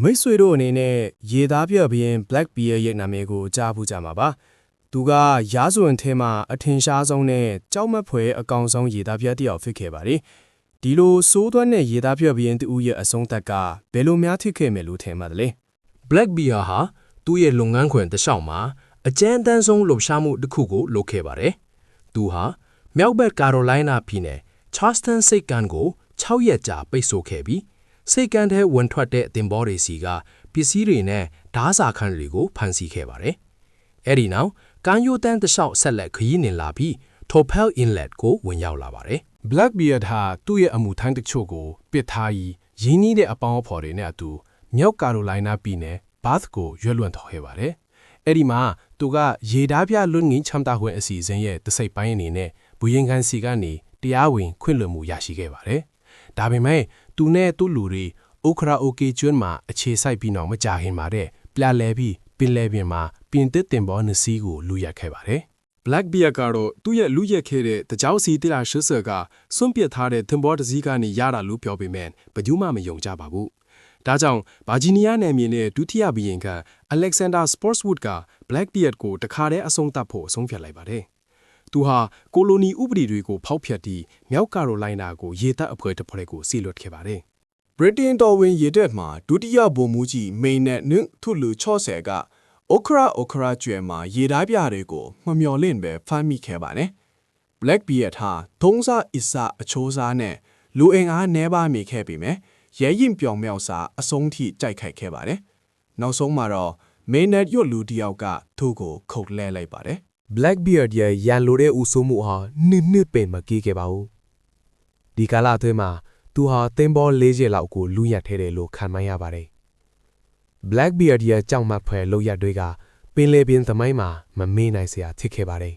မိတ်ဆွေတို့အနေနဲ့ရေသားပြဘရင် Black Bear ရဲ့နာမည်ကိုကြားဘူးကြမှာပါသူကရာဇဝင်ထဲမှာအထင်ရှားဆုံးနဲ့ကြောက်မက်ဖွယ်အကောင်ဆုံးရေသားပြတစ်ယောက်ဖြစ်ခဲ့ပါတယ်ဒီလိုစိုးသွမ်းတဲ့ရေသားပြဘရင်တူရဲ့အဆုံးသက်ကဘယ်လိုများဖြစ်ခဲ့မယ်လို့ထင်ပါသလဲ Black Bear ဟာသူ့ရဲ့လုပ်ငန်းခွင်တစ်လျှောက်မှာအကျဉ်းတန်းဆုံးလှုပ်ရှားမှုတစ်ခုကိုလုပ်ခဲ့ပါတယ်သူဟာမြောက်ဘက်ကာရိုလိုင်းနာပြည်နယ် Charleston စိတ်ကမ်းကို6ရက်ကြာပိတ်ဆို့ခဲ့ပြီးစိတ်ကမ်းထဲဝင်ထွက်တဲ့တင်ဘောတွေစီကပစ္စည်းတွေနဲ့ဓားစာခန်းတွေကိုဖမ်းဆီးခဲ့ပါတယ်။အဲဒီနောက်ကမ်းရိုးတန်းတစ်လျှောက်ဆက်လက်ခရီးနှင်လာပြီး Topel Inlet ကိုဝင်ရောက်လာပါတယ်။ Black Bear ဟာသူ့ရဲ့အမှုထမ်းတချို့ကိုပစ်ထားပြီးရင်းနှီးတဲ့အပေါင်းအဖော်တွေနဲ့အတူမြောက်ကာရိုလိုင်းနာပြည်နယ် Bath ကိုရွှေ့လွှင့်သွားခဲ့ပါတယ်။အဲဒီမှာသူကရေဓားပြလွတ်ငင်းချမ်းသာခွင့်အစီအစဉ်ရဲ့တစ်စိတ်ပိုင်းအနေနဲ့ဘူရင်ကန်စီကနေတရားဝင်ခွင့်လွှတ်မှုရရှိခဲ့ပါတယ်။ဒါပေမဲ့သူနဲ့သူ့လူတွေအိုခရာအိုကေကျွန်းမှာအခြေစိုက်ပြီးတော့မကြခင်မှာတဲ့ပြလဲပြီးပင်လယ်ပြင်မှာပြင်သစ်တင်ပေါ်နှစ်စီးကိုလူရက်ခဲ့ပါတယ်။ Black Bear ကတော့သူ့ရဲ့လူရက်ခဲ့တဲ့တကြောက်စီ180ကစွန့်ပစ်ထားတဲ့တင်ပေါ်တစ်စီးကနေရတာလို့ပြောပေမဲ့ဘယ်သူမှမယုံကြပါဘူး။ဒါကြောင့်ဗာဂျီးနီးယားနယ်မြေနဲ့ဒုတိယဘီရင်က Alexander Spotswood က Black Bear ကိုတခါတည်းအဆုံးသတ်ဖို့ဆုံးဖြတ်လိုက်ပါတယ်။သူဟာကိုလိုနီဥပဒေတွေကိုဖောက်ဖျက်ပြီးမြောက်ကာရိုလိုင်းနာကိုရေတပ်အဖွဲ့တစ်ဖွဲ့ကိုစီလွတ်ခဲ့ပါတယ်။ ဗြိတိန်တော်ဝင်ရေတပ်မှာဒုတိယဗိုလ်မှူးကြီးမိန်နဲ့နင်းထုလူ60ကအိုခရာကျွဲမှာရေဓားပြတွေကိုမမျော်လင့်ပဲဖမ်းမိခဲ့ပါတယ်။ Black Bear ဟာထုံးစားအစာအချိုးစားနဲ့လူအင်အားနှဲပါမိခဲ့ပြီမဲ့ရဲရင်ပြောင်မြောက်စာအဆုံးထိကြိုက်ခိုက်ခဲ့ပါတယ်။နောက်ဆုံးမှာတော့မိန်နဲ့ရွတ်လူတယောက်ကသူ့ကိုခုတ်လဲလိုက်ပါတယ်။ Black Bear ရဲ့ရန်လိုတဲ့ဦးဆိုးမှုဟာနှစ်ပင်မကြီးခဲ့ပါဘူးဒီကာလအတွင်းမှာသူဟာသင်းဘော၄ချက်လောက်ကိုလူရက်ထဲတယ်လို့ခံမှန်းရပါတယ်။ Black Bear ရဲ့ကြောက်မက်ဖွယ်လောက်ရတွေကပင်လယ်ပြင်သမိုင်းမှာမမေ့နိုင်စရာဖြစ်ခဲ့ပါတယ်